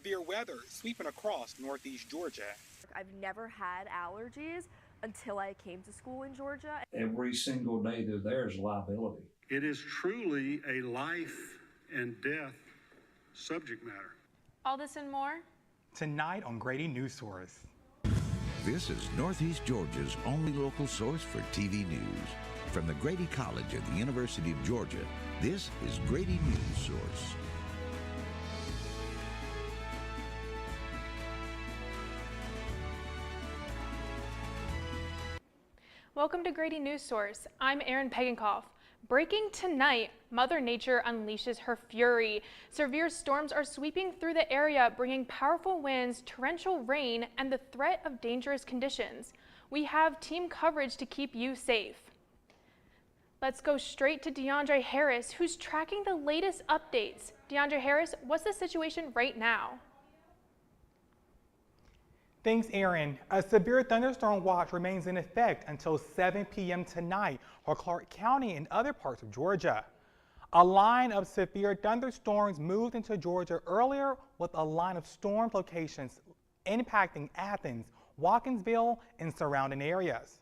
severe weather sweeping across northeast Georgia. I've never had allergies until I came to school in Georgia. Every single day they're there is liability. It is truly a life and death subject matter. All this and more Tonight on Grady Newsource. This is Northeast Georgia's only local source for TV news. From the Grady College at the University of Georgia, this is Grady Newsource. Welcome to Grady Newsource. I'm Erin Pegenkoff. Breaking tonight, Mother Nature unleashes her fury. Severe storms are sweeping through the area, bringing powerful winds, torrential rain, and the threat of dangerous conditions. We have team coverage to keep you safe. Let's go straight to DeAndre Harris, who's tracking the latest updates. DeAndre Harris, what's the situation right now? Thanks, Aaron. A severe thunderstorm watch remains in effect until 7 p.m. tonight for Clark County and other parts of Georgia. A line of severe thunderstorms moved into Georgia earlier with a line of storm locations impacting Athens, Watkinsville, and surrounding areas.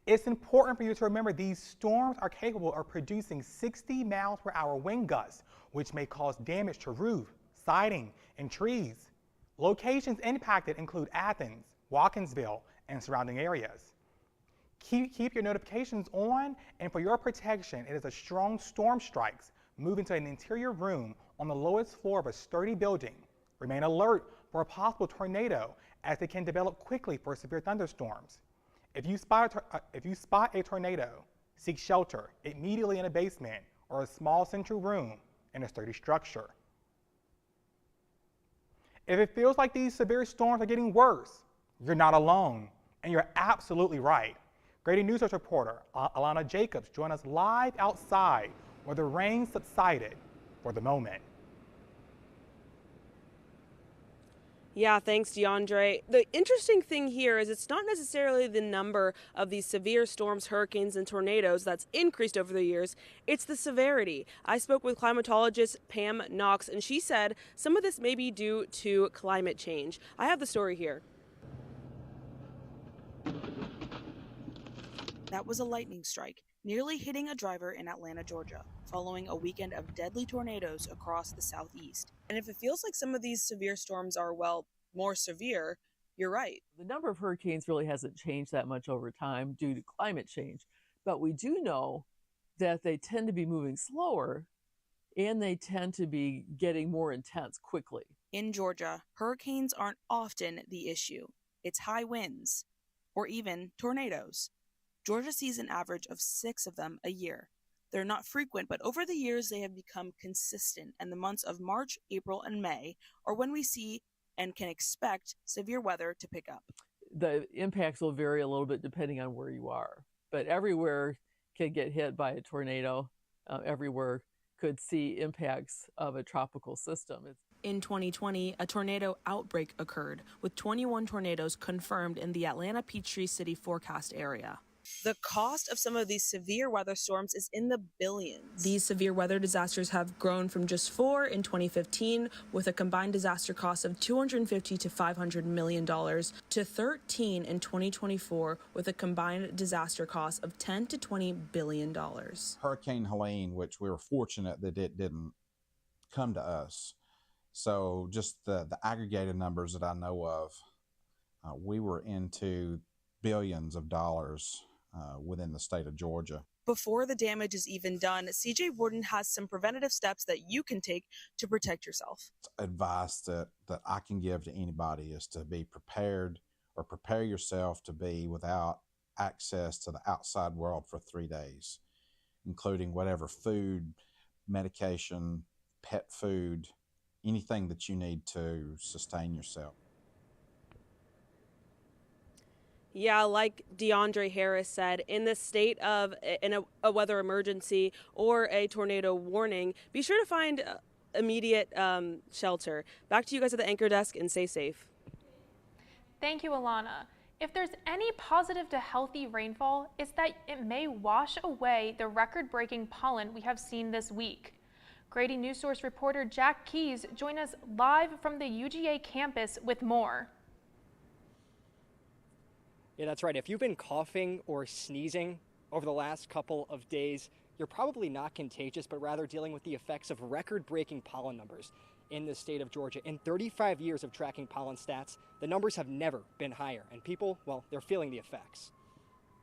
It's important for you to remember these storms are capable of producing 60 miles per hour wind gusts, which may cause damage to roof, siding, and trees. Locations impacted include Athens, Watkinsville, and surrounding areas. Keep your notifications on, and for your protection, it is a strong storm strikes move into an interior room on the lowest floor of a sturdy building. Remain alert for a possible tornado as it can develop quickly for severe thunderstorms. If you spot a tornado, seek shelter immediately in a basement or a small central room in a sturdy structure. If it feels like these severe storms are getting worse, you're not alone, and you're absolutely right. Grady Newsource reporter Alana Jacobs joined us live outside where the rain subsided for the moment. Yeah, thanks, DeAndre. The interesting thing here is it's not necessarily the number of these severe storms, hurricanes, and tornadoes that's increased over the years. It's the severity. I spoke with climatologist Pam Knox, and she said some of this may be due to climate change. I have the story here. That was a lightning strike, nearly hitting a driver in Atlanta, Georgia, following a weekend of deadly tornadoes across the southeast. And if it feels like some of these severe storms are, well, more severe, you're right. The number of hurricanes really hasn't changed that much over time due to climate change. But we do know that they tend to be moving slower and they tend to be getting more intense quickly. In Georgia, hurricanes aren't often the issue. It's high winds, or even tornadoes. Georgia sees an average of 6 of them a year. They're not frequent, but over the years they have become consistent, and the months of March, April, and May are when we see and can expect severe weather to pick up. The impacts will vary a little bit depending on where you are, but everywhere can get hit by a tornado. Everywhere could see impacts of a tropical system. In 2020, a tornado outbreak occurred, with 21 tornadoes confirmed in the Atlanta Peachtree City forecast area. The cost of some of these severe weather storms is in the billions. These severe weather disasters have grown from just 4 in 2015, with a combined disaster cost of $250 to $500 million, to 13 in 2024, with a combined disaster cost of $10 to $20 billion. Hurricane Helene, which we were fortunate that it didn't come to us. So just the aggregated numbers that I know of, we were into billions of dollars within the state of Georgia. Before the damage is even done, CJ Warden has some preventative steps that you can take to protect yourself. Advice that I can give to anybody is to be prepared, or prepare yourself to be without access to the outside world for 3 days, including whatever food, medication, pet food, anything that you need to sustain yourself. Yeah, like DeAndre Harris said, in the state of a weather emergency or a tornado warning, be sure to find immediate shelter. Back to you guys at the anchor desk, and stay safe. Thank you, Alana. If there's any positive to healthy rainfall, it's that it may wash away the record-breaking pollen we have seen this week. Grady Newsource reporter Jack Keys joins us live from the UGA campus with more. Yeah, that's right. If you've been coughing or sneezing over the last couple of days, you're probably not contagious, but rather dealing with the effects of record-breaking pollen numbers in the state of Georgia. In 35 years of tracking pollen stats, the numbers have never been higher, and people, well, they're feeling the effects.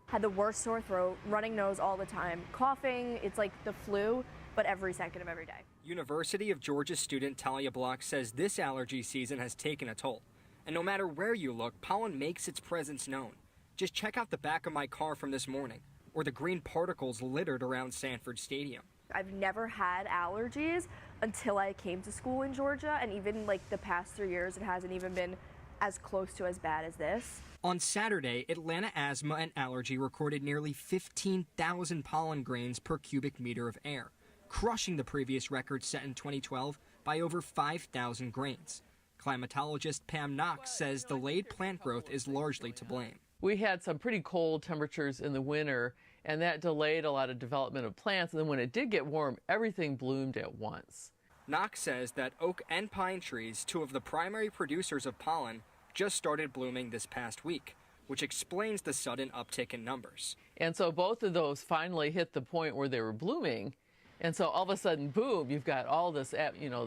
Had the worst sore throat, running nose all the time, coughing, it's like the flu, but every second of every day. University of Georgia student Talia Block says this allergy season has taken a toll. And no matter where you look, pollen makes its presence known. Just check out the back of my car from this morning, or the green particles littered around Sanford Stadium. I've never had allergies until I came to school in Georgia, and even like the past 3 years, it hasn't even been as close to as bad as this. On Saturday, Atlanta Asthma and Allergy recorded nearly 15,000 pollen grains per cubic meter of air, crushing the previous record set in 2012 by over 5,000 grains. Climatologist Pam Knox says delayed plant growth is largely to blame. We had some pretty cold temperatures in the winter, and that delayed a lot of development of plants. And then when it did get warm, everything bloomed at once. Knox says that oak and pine trees, two of the primary producers of pollen, just started blooming this past week, which explains the sudden uptick in numbers. And so both of those finally hit the point where they were blooming. And so all of a sudden, boom, you've got all this,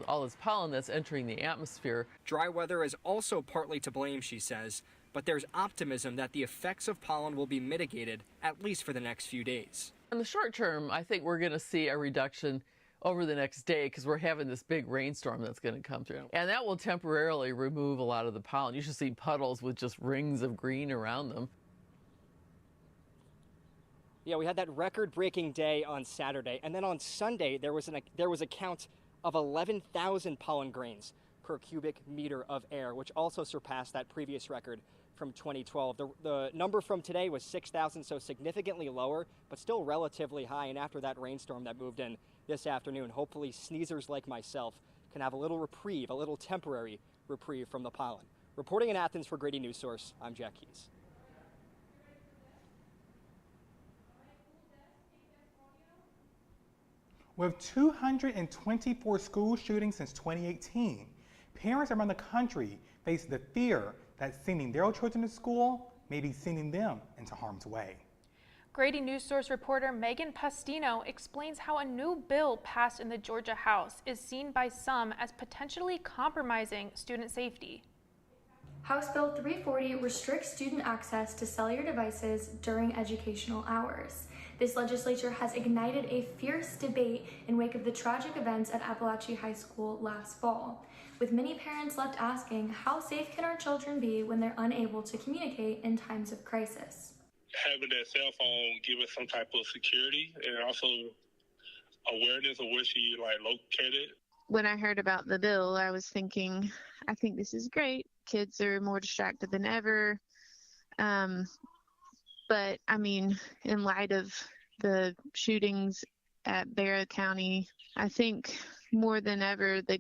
all this pollen that's entering the atmosphere. Dry weather is also partly to blame, she says, but there's optimism that the effects of pollen will be mitigated, at least for the next few days. In the short term, I think we're going to see a reduction over the next day because we're having this big rainstorm that's going to come through. And that will temporarily remove a lot of the pollen. You should see puddles with just rings of green around them. Yeah, we had that record-breaking day on Saturday, and then on Sunday there was a count of 11,000 pollen grains per cubic meter of air, which also surpassed that previous record from 2012. The number from today was 6,000, so significantly lower, but still relatively high. And after that rainstorm that moved in this afternoon, hopefully sneezers like myself can have a little reprieve, a little temporary reprieve from the pollen. Reporting in Athens for Grady Newsource, I'm Jack Keys. With 224 school shootings since 2018, parents around the country face the fear that sending their children to school may be sending them into harm's way. Grady Newsource reporter Megan Pastino explains how a new bill passed in the Georgia House is seen by some as potentially compromising student safety. House Bill 340 restricts student access to cellular devices during educational hours. This legislature has ignited a fierce debate in wake of the tragic events at Appalachia High School last fall, with many parents left asking, how safe can our children be when they're unable to communicate in times of crisis? Having that cell phone give us some type of security and also awareness of where she located. When I heard about the bill, I was thinking, I think this is great. Kids are more distracted than ever. But I mean, in light of the shootings at Barrow County, I think more than ever the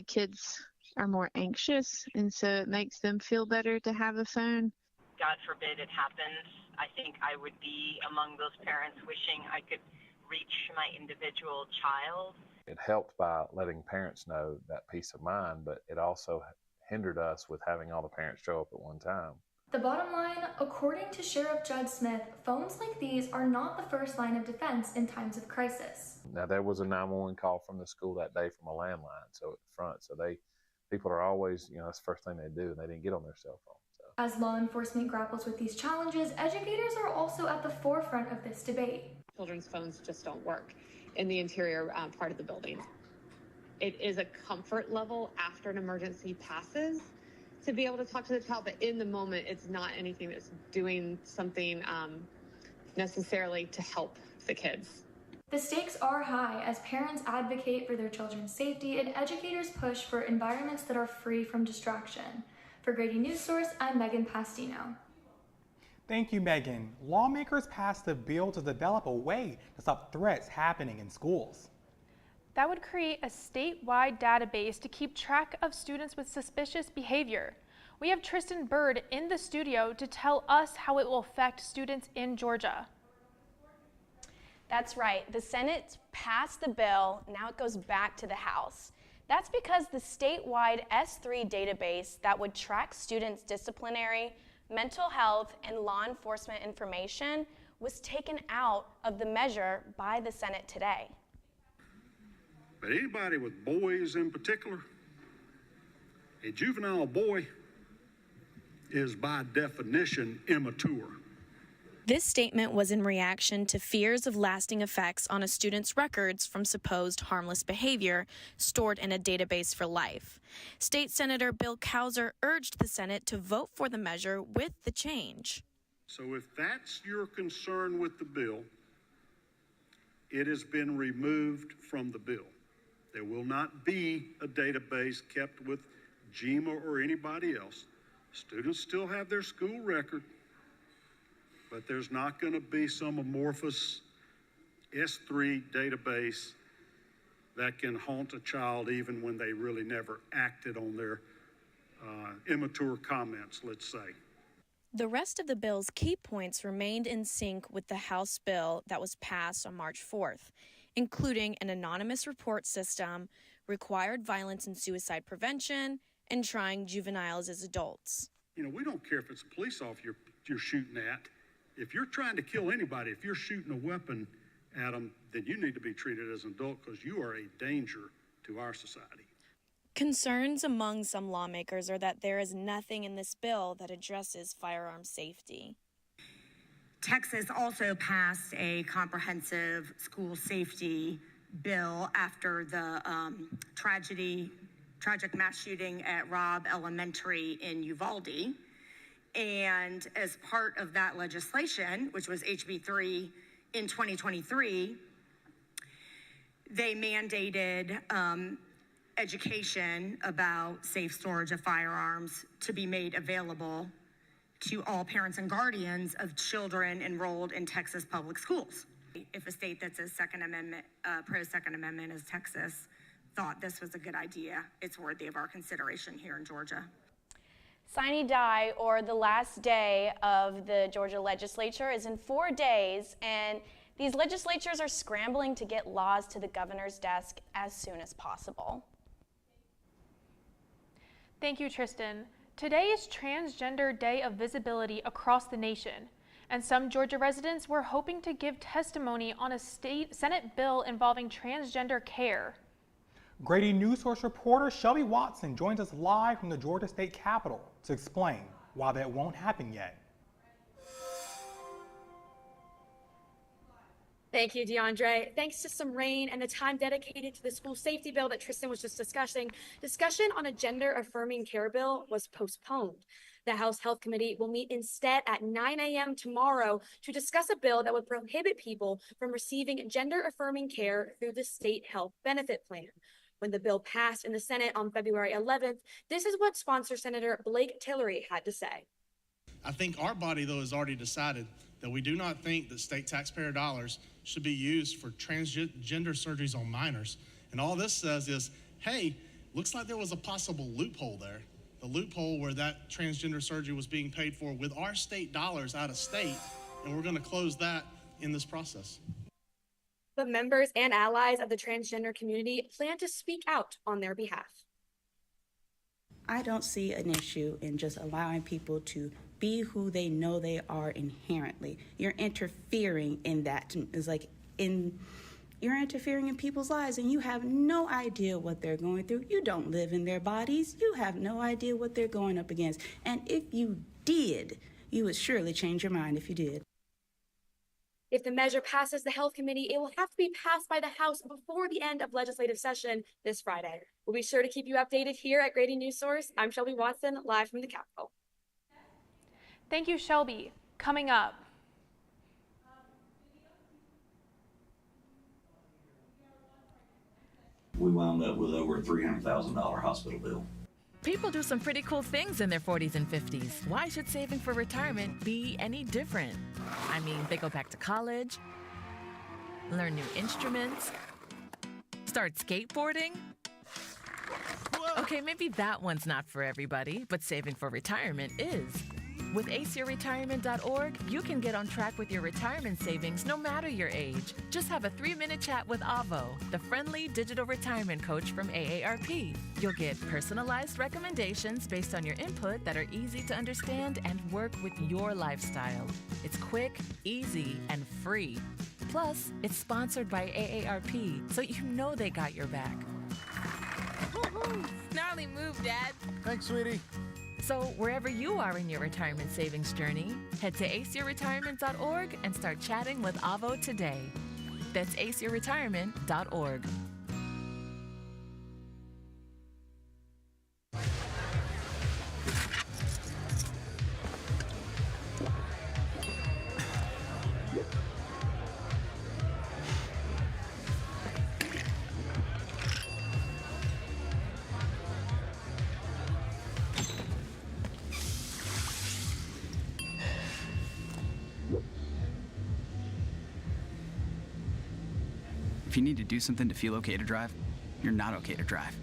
kids are more anxious, and so it makes them feel better to have a phone. God forbid it happens. I think I would be among those parents wishing I could reach my individual child. It helped by letting parents know that peace of mind, but it also hindered us with having all the parents show up at one time. The bottom line, according to Sheriff Judd Smith, phones like these are not the first line of defense in times of crisis. Now, there was a 911 call from the school that day from a landline, so at the front, so people are always, that's the first thing they do, and they didn't get on their cell phone. So. As law enforcement grapples with these challenges, educators are also at the forefront of this debate. Children's phones just don't work in the interior part of the building. It is a comfort level after an emergency passes to be able to talk to the child, but in the moment, it's not anything that's doing something necessarily to help the kids. The stakes are high as parents advocate for their children's safety and educators push for environments that are free from distraction. For Grady Newsource, I'm Megan Pastino. Thank you, Megan. Lawmakers passed a bill to develop a way to stop threats happening in schools. That would create a statewide database to keep track of students with suspicious behavior. We have Tristan Bird in the studio to tell us how it will affect students in Georgia. That's right. The Senate passed the bill. Now it goes back to the House. That's because the statewide S3 database that would track students' disciplinary, mental health, and law enforcement information was taken out of the measure by the Senate today. But anybody with boys in particular, a juvenile boy is by definition immature. This statement was in reaction to fears of lasting effects on a student's records from supposed harmless behavior stored in a database for life. State Senator Bill Cowser urged the Senate to vote for the measure with the change. So if that's your concern with the bill, it has been removed from the bill. There will not be a database kept with GMA or anybody else. Students still have their school record, but there's not going to be some amorphous S3 database that can haunt a child even when they really never acted on their immature comments, let's say. The rest of the bill's key points remained in sync with the House bill that was passed on March 4th, including an anonymous report system, required violence and suicide prevention, and trying juveniles as adults. You know, we don't care if it's a police officer you're shooting at. If you're trying to kill anybody, if you're shooting a weapon at them, then you need to be treated as an adult because you are a danger to our society. Concerns among some lawmakers are that there is nothing in this bill that addresses firearm safety. Texas also passed a comprehensive school safety bill after the tragic mass shooting at Robb Elementary in Uvalde. And as part of that legislation, which was HB 3 in 2023, they mandated education about safe storage of firearms to be made available to all parents and guardians of children enrolled in Texas public schools. If a state that's a Second Amendment, pro-Second Amendment as Texas thought this was a good idea, it's worthy of our consideration here in Georgia. Sine Die, or the last day of the Georgia legislature, is in 4 days, and these legislatures are scrambling to get laws to the governor's desk as soon as possible. Thank you, Tristan. Today is Transgender Day of Visibility across the nation, and some Georgia residents were hoping to give testimony on a Senate bill involving transgender care. Grady Newsource reporter Shelby Watson joins us live from the Georgia State Capitol to explain why that won't happen yet. Thank you, DeAndre. Thanks to some rain and the time dedicated to the school safety bill that Tristan was just discussing, discussion on a gender-affirming care bill was postponed. The House Health Committee will meet instead at 9 a.m. tomorrow to discuss a bill that would prohibit people from receiving gender-affirming care through the state health benefit plan. When the bill passed in the Senate on February 11th, this is what sponsor Senator Blake Tillery had to say. I think our body, though, has already decided that we do not think that state taxpayer dollars should be used for transgender surgeries on minors. And all this says is, hey, looks like there was a possible loophole there. The loophole where that transgender surgery was being paid for with our state dollars out of state, and we're going to close that in this process. But members and allies of the transgender community plan to speak out on their behalf. I don't see an issue in just allowing people to be who they know they are inherently. You're interfering in that. It's like you're interfering in people's lives and you have no idea what they're going through. You don't live in their bodies. You have no idea what they're going up against. And if you did, you would surely change your mind if you did. If the measure passes the Health Committee, it will have to be passed by the House before the end of legislative session this Friday. We'll be sure to keep you updated here at Grady Newsource. I'm Shelby Watson, live from the Capitol. Thank you, Shelby. Coming up. We wound up with over a $300,000 hospital bill. People do some pretty cool things in their 40s and 50s. Why should saving for retirement be any different? I mean, they go back to college, learn new instruments, start skateboarding. Whoa. Okay, maybe that one's not for everybody, but saving for retirement is. With aceyourretirement.org, you can get on track with your retirement savings no matter your age. Just have a 3-minute chat with Avo, the friendly digital retirement coach from AARP. You'll get personalized recommendations based on your input that are easy to understand and work with your lifestyle. It's quick, easy, and free. Plus, it's sponsored by AARP, so you know they got your back. Gnarly move, Dad. Thanks, sweetie. So wherever you are in your retirement savings journey, head to aceyourretirement.org and start chatting with Avo today. That's aceyourretirement.org. If you need to do something to feel okay to drive, you're not okay to drive.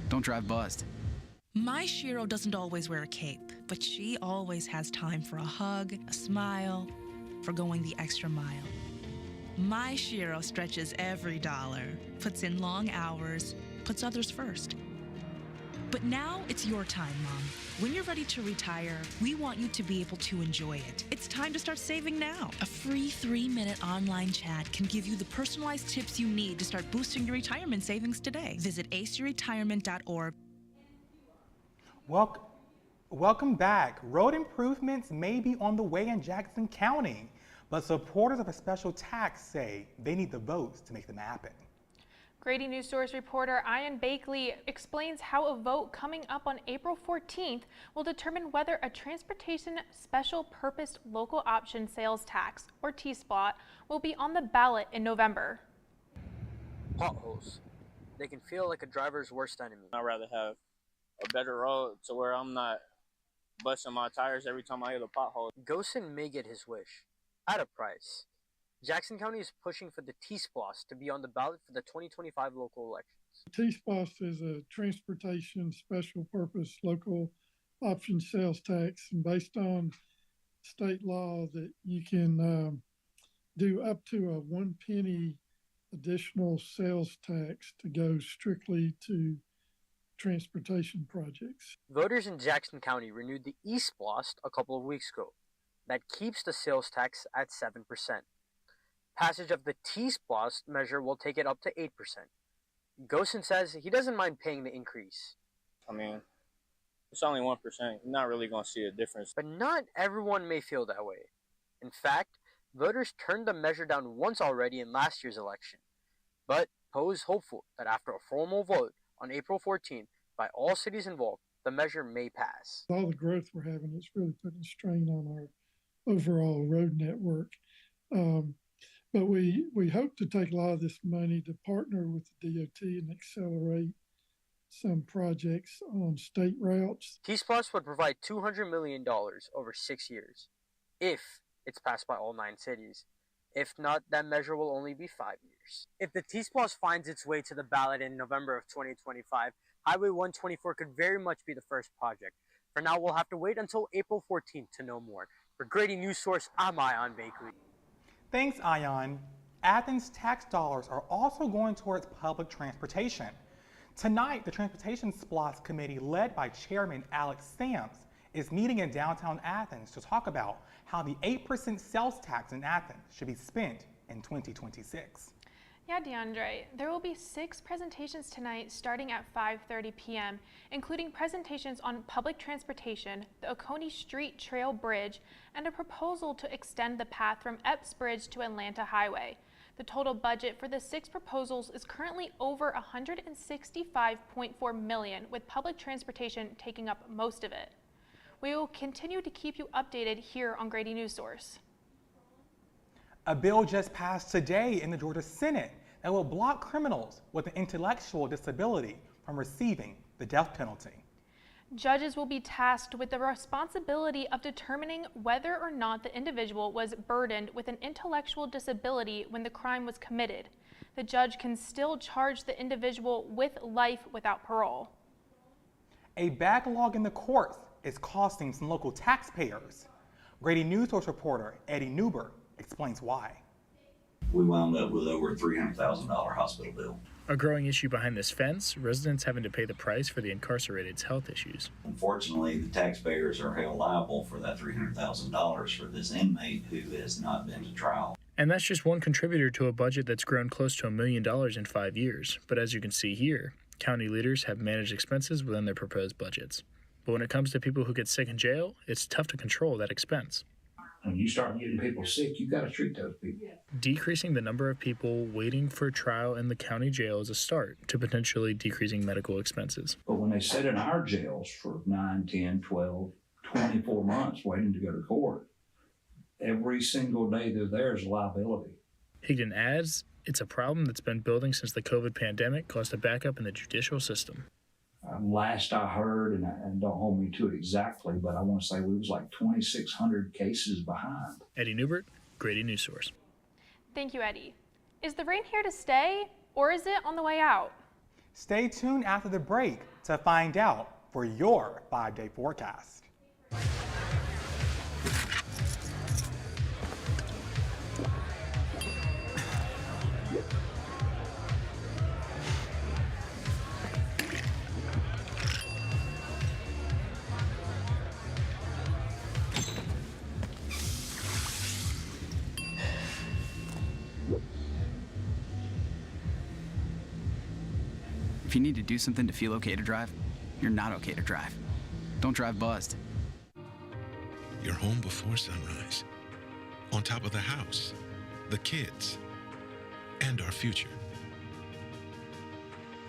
Don't drive buzzed. My Shiro doesn't always wear a cape, but she always has time for a hug, a smile, for going the extra mile. My Shiro stretches every dollar, puts in long hours, puts others first. But now it's your time, Mom. When you're ready to retire, we want you to be able to enjoy it. It's time to start saving now. A free 3-minute online chat can give you the personalized tips you need to start boosting your retirement savings today. Visit aceyourretirement.org. Welcome back. Road improvements may be on the way in Jackson County, but supporters of a special tax say they need the votes to make them happen. Grady Newsource reporter Ian Bakley explains how a vote coming up on April 14th will determine whether a transportation special purpose local option sales tax, or T-SPLOT, will be on the ballot in November. Potholes. They can feel like a driver's worst enemy. I'd rather have a better road to where I'm not busting my tires every time I hit a pothole. Gosen may get his wish at a price. Jackson County is pushing for the T-SPLOS to be on the ballot for the 2025 local elections. T-SPLOS is a transportation special purpose local option sales tax, and based on state law that you can do up to a 1 penny additional sales tax to go strictly to transportation projects. Voters in Jackson County renewed the E-SPLOS a couple of weeks ago. That keeps the sales tax at 7%. Passage of the T-SPLOS measure will take it up to 8%. Gosen says he doesn't mind paying the increase. I mean, it's only 1%. You're not really going to see a difference. But not everyone may feel that way. In fact, voters turned the measure down once already in last year's election. But Poe is hopeful that after a formal vote on April 14th by all cities involved, the measure may pass. All the growth we're having, it's really putting strain on our overall road network. But we hope to take a lot of this money to partner with the DOT and accelerate some projects on state routes. T-SPLOS would provide $200 million over 6 years, if it's passed by all 9 cities. If not, that measure will only be 5 years. If the T-SPLOS finds its way to the ballot in November of 2025, Highway 124 could very much be the first project. For now, we'll have to wait until April 14th to know more. For Grady Newsource, I'm Ian Bakley. Thanks, Ion. Athens tax dollars are also going towards public transportation. Tonight, the Transportation SPLOS Committee, led by Chairman Alex Sams, is meeting in downtown Athens to talk about how the 8% sales tax in Athens should be spent in 2026. Yeah, DeAndre, there will be 6 presentations tonight starting at 5:30 p.m., including presentations on public transportation, the Oconee Street Trail Bridge, and a proposal to extend the path from Epps Bridge to Atlanta Highway. The total budget for the 6 proposals is currently over $165.4 million, with public transportation taking up most of it. We will continue to keep you updated here on Grady Newsource. A bill just passed today in the Georgia Senate that will block criminals with an intellectual disability from receiving the death penalty. Judges will be tasked with the responsibility of determining whether or not the individual was burdened with an intellectual disability when the crime was committed. The judge can still charge the individual with life without parole. A backlog in the courts is costing some local taxpayers. Grady Newsource reporter Eddie Newbert explains why. We wound up with over a $300,000 hospital bill. A growing issue behind this fence, residents having to pay the price for the incarcerated's health issues. Unfortunately, the taxpayers are held liable for that $300,000 for this inmate who has not been to trial. And that's just one contributor to a budget that's grown close to $1 million in 5 years. But as you can see here, county leaders have managed expenses within their proposed budgets. But when it comes to people who get sick in jail, it's tough to control that expense. When you start getting people sick, you got to treat those people. Decreasing the number of people waiting for trial in the county jail is a start to potentially decreasing medical expenses. But when they sit in our jails for 9, 10, 12, 24 months waiting to go to court, every single day they're there is a liability. Higdon adds, it's a problem that's been building since the COVID pandemic caused a backup in the judicial system. Last I heard, and don't hold me to it exactly, but I want to say we was like 2,600 cases behind. Eddie Newbert, Grady Newsource. Thank you, Eddie. Is the rain here to stay, or is it on the way out? Stay tuned after the break to find out for your 5-day forecast. If you need to do something to feel okay to drive, you're not okay to drive. Don't drive buzzed. You're home before sunrise, on top of the house, the kids, and our future.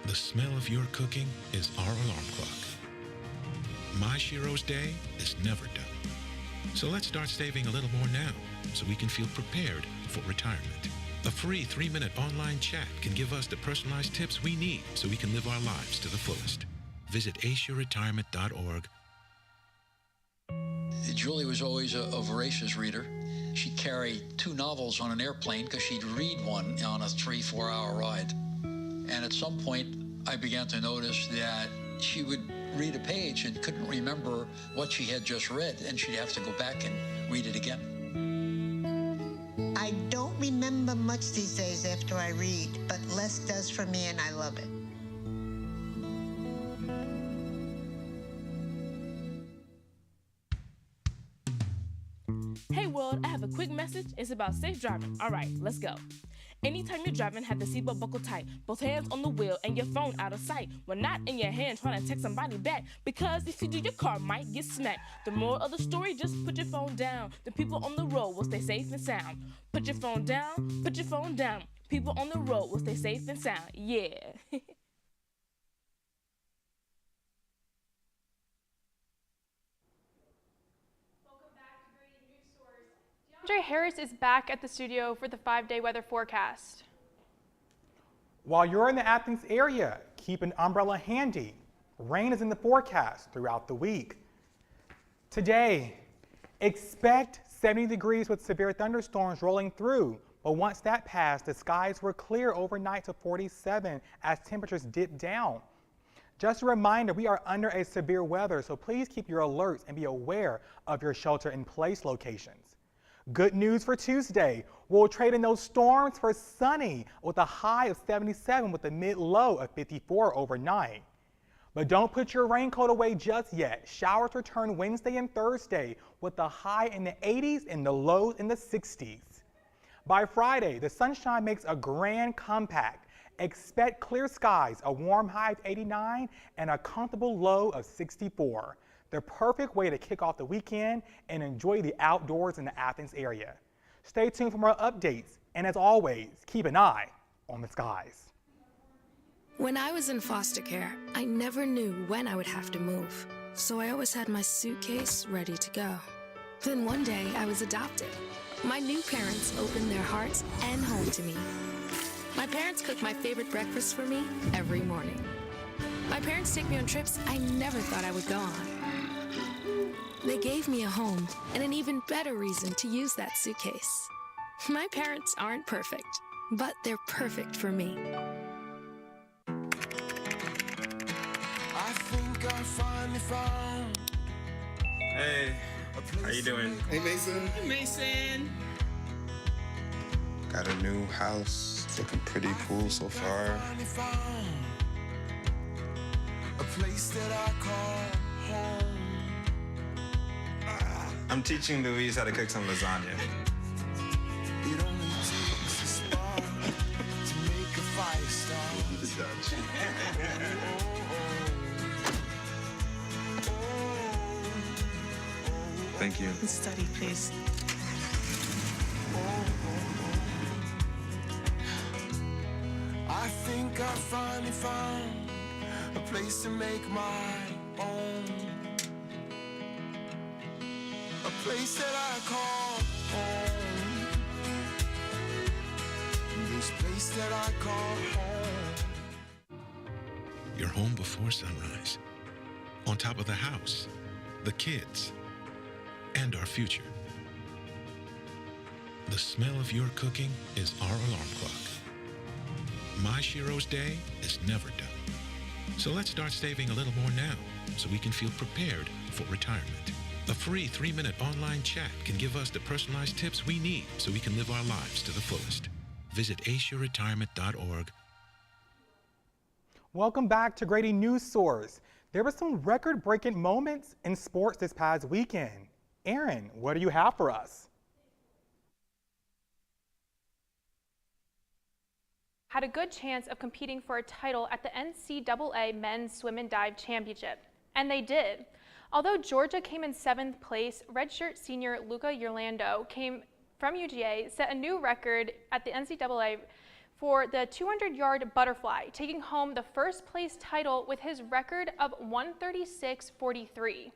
The smell of your cooking is our alarm clock. My Shiro's day is never done. So let's start saving a little more now so we can feel prepared for retirement. A free 3-minute online chat can give us the personalized tips we need so we can live our lives to the fullest. Visit aceyourretirement.org. Julie was always a voracious reader. She'd carry 2 novels on an airplane because she'd read one on a 3-4 hour ride. And at some point, I began to notice that she would read a page and couldn't remember what she had just read, and she'd have to go back and read it again. I don't remember much these days after I read, but less does for me, and I love it. Hey world, I have a quick message. It's about safe driving. All right, let's go. Anytime you're driving, have the seatbelt buckled tight, both hands on the wheel and your phone out of sight. When not in your hand, trying to text somebody back, because if you do, your car might get smacked. The moral of the story, just put your phone down. The people on the road will stay safe and sound. Put your phone down, put your phone down. People on the road will stay safe and sound. Yeah. Andre Harris is back at the studio for the 5-day weather forecast. While you're in the Athens area, keep an umbrella handy. Rain is in the forecast throughout the week. Today, expect 70 degrees with severe thunderstorms rolling through, but once that passed, the skies were clear overnight to 47 as temperatures dip down. Just a reminder, we are under a severe weather, so please keep your alerts and be aware of your shelter-in-place locations. Good news for Tuesday. We'll trade in those storms for sunny with a high of 77 with a mid-low of 54 overnight. But don't put your raincoat away just yet. Showers return Wednesday and Thursday with a high in the 80s and the lows in the 60s. By Friday, the sunshine makes a grand comeback. Expect clear skies, a warm high of 89 and a comfortable low of 64. The perfect way to kick off the weekend and enjoy the outdoors in the Athens area. Stay tuned for more updates, and as always, keep an eye on the skies. When I was in foster care, I never knew when I would have to move, so I always had my suitcase ready to go. Then one day, I was adopted. My new parents opened their hearts and home to me. My parents cook my favorite breakfast for me every morning. My parents take me on trips I never thought I would go on. They gave me a home and an even better reason to use that suitcase. My parents aren't perfect, but they're perfect for me. I think I finally found Hey, how you doing? Hey, Mason. Hey, Mason. Got a new house. It's looking pretty cool so far. A place that I call home. I'm teaching Louise how to cook some lasagna. It only takes a spark to make a fire start. The Dutch. Thank you. Study, please. I think I finally found a place to make my own. A place that I call home. This place that I call home. Your home before sunrise. On top of the house, the kids, and our future. The smell of your cooking is our alarm clock. My Shiro's day is never done. So let's start saving a little more now so we can feel prepared for retirement. A free 3-minute online chat can give us the personalized tips we need so we can live our lives to the fullest. Visit aceyourretirement.org. Welcome back to Grady Newsource. There were some record-breaking moments in sports this past weekend. Aaron, what do you have for us? Had a good chance of competing for a title at the NCAA Men's Swim and Dive Championship. And they did. Although Georgia came in 7th place, redshirt senior Luca Urlando came from UGA, set a new record at the NCAA for the 200-yard butterfly, taking home the first place title with his record of 136.43.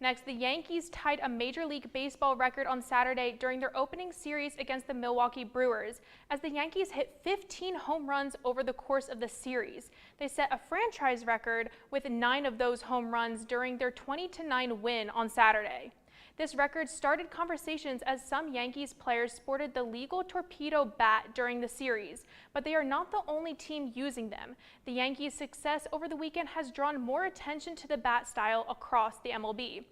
Next, the Yankees tied a Major League Baseball record on Saturday during their opening series against the Milwaukee Brewers, as the Yankees hit 15 home runs over the course of the series. They set a franchise record with 9 of those home runs during their 20-9 win on Saturday. This record started conversations as some Yankees players sported the legal torpedo bat during the series, but they are not the only team using them. The Yankees' success over the weekend has drawn more attention to the bat style across the MLB.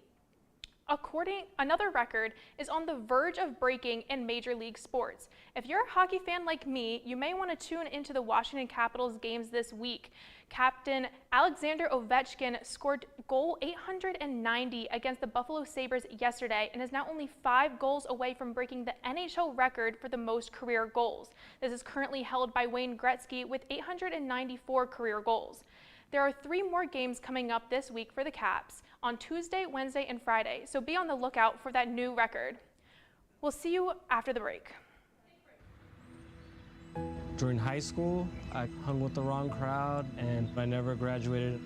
Another record is on the verge of breaking in Major League sports. If you're a hockey fan like me, you may want to tune into the Washington Capitals games this week. Captain Alexander Ovechkin scored goal 890 against the Buffalo Sabres yesterday and is now only 5 goals away from breaking the NHL record for the most career goals. This is currently held by Wayne Gretzky with 894 career goals. There are 3 more games coming up this week for the Caps on Tuesday, Wednesday, and Friday, so be on the lookout for that new record. We'll see you after the break. During high school, I hung with the wrong crowd and I never graduated.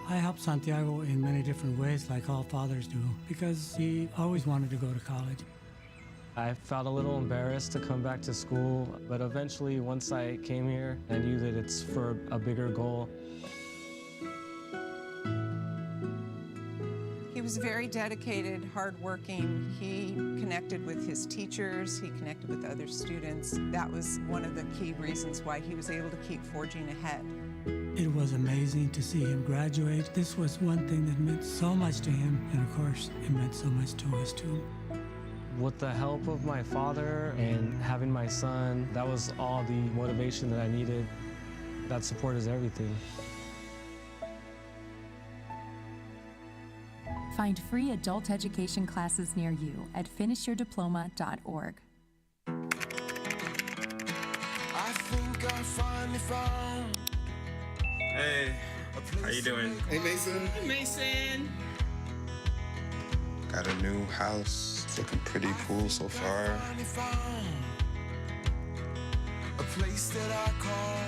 I helped Santiago in many different ways, like all fathers do, because he always wanted to go to college. I felt a little embarrassed to come back to school, but eventually, once I came here, I knew that it's for a bigger goal. He was very dedicated, hardworking. He connected with his teachers. He connected with other students. That was one of the key reasons why he was able to keep forging ahead. It was amazing to see him graduate. This was one thing that meant so much to him, and of course, it meant so much to us too. With the help of my father and having my son, that was all the motivation that I needed. That support is everything. Find free adult education classes near you at finishyourdiploma.org. I think I finally found. Hey, how you doing? Hey, Mason. Hey, Mason. Got a new house. It's looking pretty cool so far. A place that I call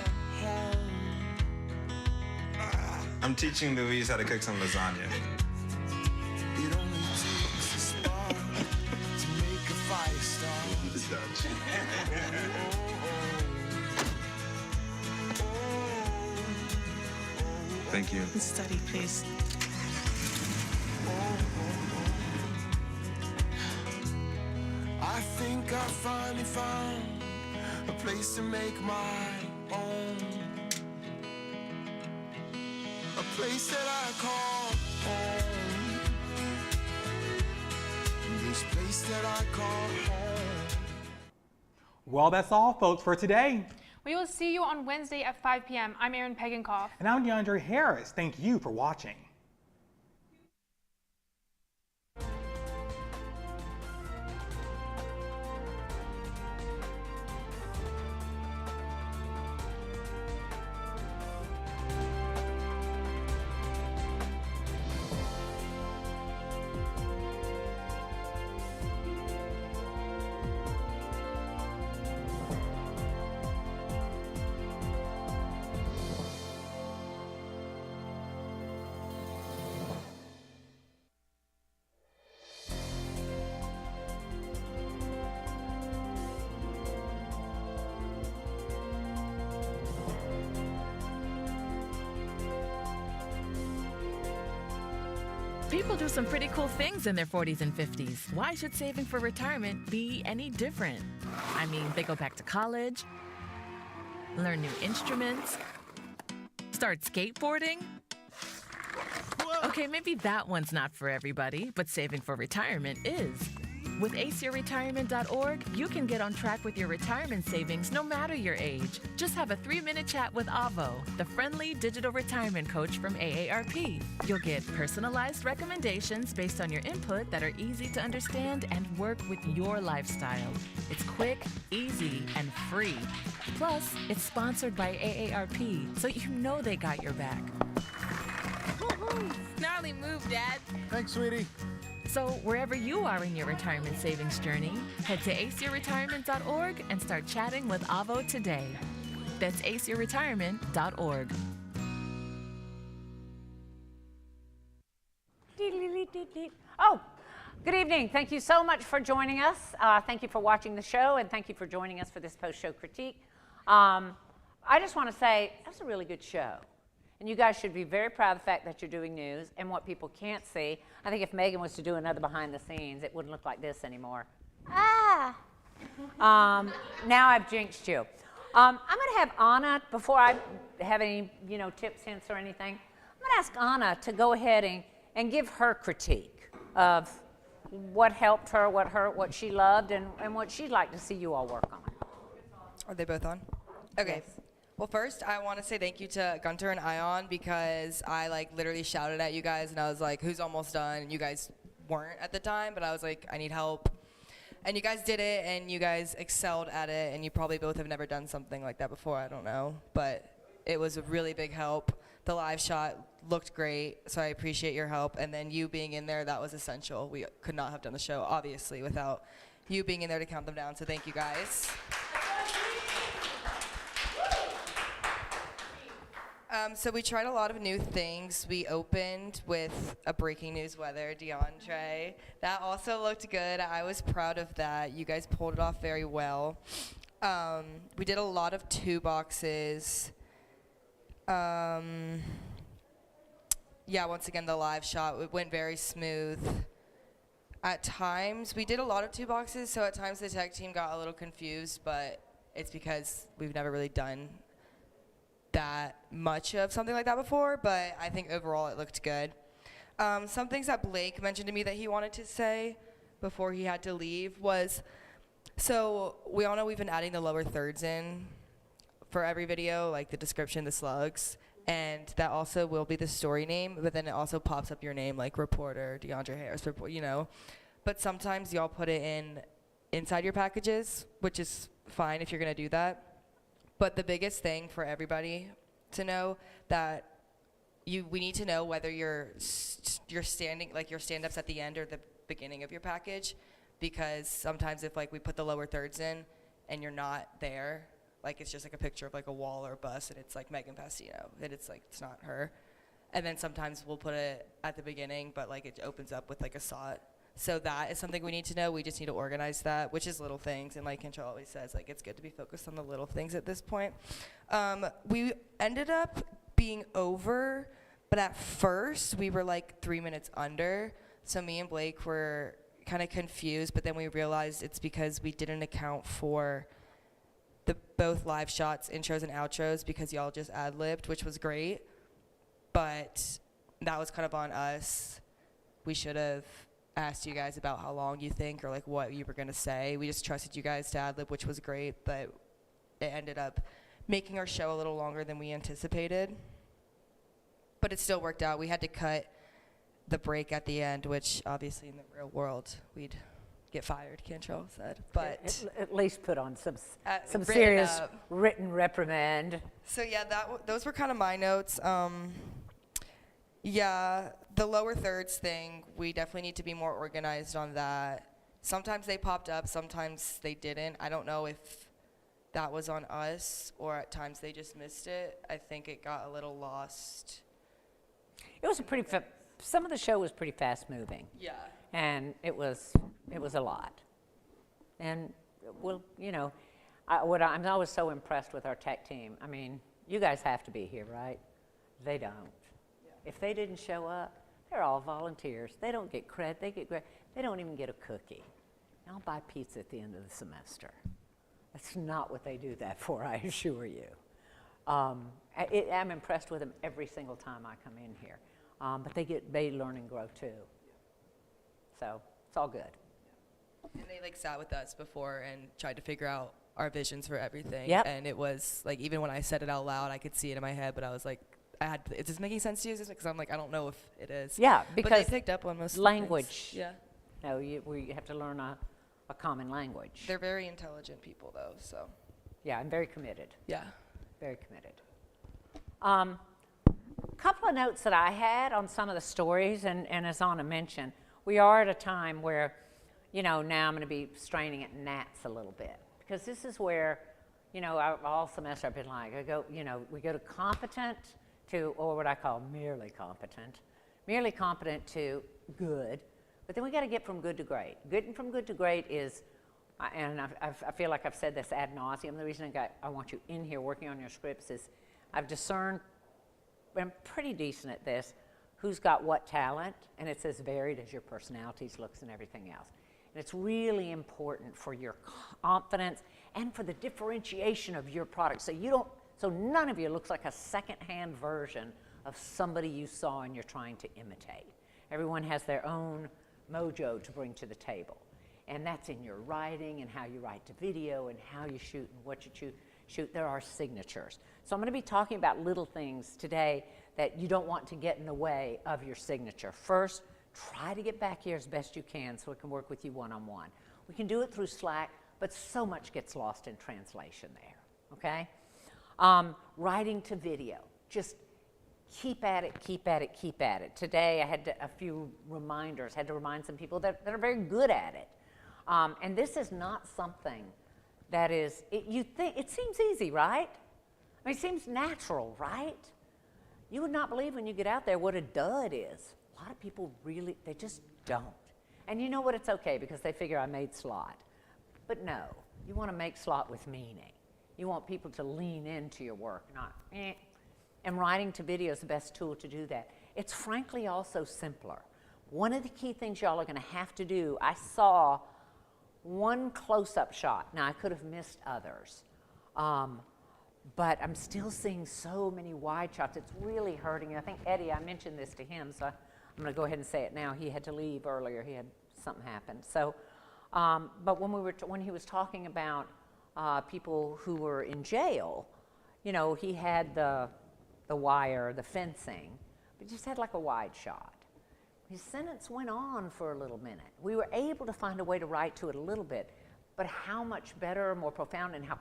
home. I'm teaching Louise how to cook some lasagna. It only takes a spark to make a fire start. The Dutch. Thank you. Study, please. I think I finally found a place to make my own. A place that I call home. place that I call home. Well, that's all, folks, for today. We will see you on Wednesday at 5 p.m. I'm Erin Pegenkoff. And I'm DeAndre Harris. Thank you for watching. People do some pretty cool things in their 40s and 50s. Why should saving for retirement be any different? I mean, they go back to college, learn new instruments, start skateboarding. Okay, maybe that one's not for everybody, but saving for retirement is. With aceyourretirement.org, you can get on track with your retirement savings no matter your age. Just have a 3-minute chat with Avo, the friendly digital retirement coach from AARP. You'll get personalized recommendations based on your input that are easy to understand and work with your lifestyle. It's quick, easy, and free. Plus, it's sponsored by AARP, so you know they got your back. Gnarly move, Dad. Thanks, sweetie. So wherever you are in your retirement savings journey, head to aceyourretirement.org and start chatting with Avo today. That's aceyourretirement.org. Oh, good evening. Thank you so much for joining us. Thank you for watching the show, and thank you for joining us for this post-show critique. I just want to say that's a really good show. And you guys should be very proud of the fact that you're doing news. And what people can't see, I think if Megan was to do another behind the scenes, it wouldn't look like this anymore. Ah! Now I've jinxed you. I'm going to have Anna, before I have any tips, hints, or anything, I'm going to ask Anna to go ahead and give her critique of what helped her, what she loved, and what she'd like to see you all work on. Are they both on? Okay. Yes. Well, first, I want to say thank you to Gunter and Ion because I literally shouted at you guys and I was like, who's almost done? And you guys weren't at the time, but I was like, I need help. And you guys did it and you guys excelled at it, and you probably both have never done something like that before, I don't know. But it was a really big help. The live shot looked great, so I appreciate your help. And then you being in there, that was essential. We could not have done the show, obviously, without you being in there to count them down, so thank you guys. So we tried a lot of new things. We opened with a breaking news weather, DeAndre. That also looked good. I was proud of that. You guys pulled it off very well. We did a lot of 2 boxes. Yeah, once again, the live shot, it went very smooth. At times, we did a lot of 2 boxes, so at times the tech team got a little confused, but it's because we've never really done that much of something like that before, but I think overall it looked good. Some things that Blake mentioned to me that he wanted to say before he had to leave was, so we all know we've been adding the lower thirds in for every video, like the description, the slugs, and that also will be the story name, but then it also pops up your name, like reporter, DeAndre Harris, but sometimes y'all put it inside your packages, which is fine if you're gonna do that. But the biggest thing for everybody to know that we need to know whether you're standing, like your stand-ups at the end or the beginning of your package, because sometimes if we put the lower thirds in and you're not there, it's just a picture of a wall or a bus and it's Megan Pastino, and it's not her. And then sometimes we'll put it at the beginning, but it opens up with a SOT. So that is something we need to know. We just need to organize that, which is little things. And like Kendra always says, it's good to be focused on the little things at this point. We ended up being over, but at first we were 3 minutes under. So me and Blake were kind of confused, but then we realized it's because we didn't account for both live shots, intros and outros, because y'all just ad-libbed, which was great. But that was kind of on us. We should have asked you guys about how long you think or like what you were going to say. We just trusted you guys to ad-lib, which was great, but it ended up making our show a little longer than we anticipated. But it still worked out. We had to cut the break at the end, which obviously in the real world we'd get fired, Cantrell said. But at least put on some written serious up. written reprimand. So yeah, those were kind of my notes. Yeah, the lower thirds thing, we definitely need to be more organized on that. Sometimes they popped up, sometimes they didn't. I don't know if that was on us or at times they just missed it. I think it got a little lost. It was a pretty, some of the show was pretty fast moving. Yeah. And it was a lot. And well, you know, I'm always so impressed with our tech team. I mean, you guys have to be here, right? They don't. Yeah. If they didn't show up, they're all volunteers. They don't get credit. They don't even get a cookie. I'll buy pizza at the end of the semester. That's not what they do that for, I assure you. I'm impressed with them every single time I come in here. But they learn and grow too. So it's all good. And they like sat with us before and tried to figure out our visions for everything. Yep. And it was like, even when I said it out loud, I could see it in my head, but I was like, is this making sense to you? Because I'm like, I don't know if it is. Yeah, because but they picked up on most language. Things. Yeah. No, we have to learn a common language. They're very intelligent people, though. So. Yeah, I'm very committed. Yeah. Very committed. Couple of notes that I had on some of the stories, and as Anna mentioned, we are at a time where, you know, now I'm going to be straining at gnats a little bit, because this is where, you know, all semester I've been like, we go to competent to, or what I call merely competent to good, but then we got to get from good to great. Getting from good to great is, and I feel like I've said this ad nauseum, the reason I want you in here working on your scripts is I've discerned, I'm pretty decent at this, who's got what talent, and it's as varied as your personalities, looks, and everything else. And it's really important for your confidence and for the differentiation of your product, so none of you looks like a second-hand version of somebody you saw and you're trying to imitate. Everyone has their own mojo to bring to the table, and that's in your writing and how you write to video and how you shoot and what you shoot. There are signatures. So I'm going to be talking about little things today that you don't want to get in the way of your signature. First, try to get back here as best you can so we can work with you one-on-one. We can do it through Slack, but so much gets lost in translation there, okay? Writing to video, just keep at it, keep at it, keep at it. Today I had a few reminders, had to remind some people that are very good at it. And this is not something that is, it seems easy, right? I mean, it seems natural, right? You would not believe when you get out there what a dud is. A lot of people really, they just don't. And you know what, it's okay because they figure I made slot. But no, you want to make slot with meaning. You want people to lean into your work, not eh. And writing to video is the best tool to do that. It's frankly also simpler. One of the key things y'all are going to have to do, I saw one close-up shot. Now, I could have missed others. But I'm still seeing so many wide shots. It's really hurting. I think Eddie, I mentioned this to him, so I'm going to go ahead and say it now. He had to leave earlier. He had something happen. So, but when he was talking about people who were in jail, you know, he had the wire, the fencing, but just had like a wide shot. His sentence went on for a little minute. We were able to find a way to write to it a little bit, but how much better, more profound, and how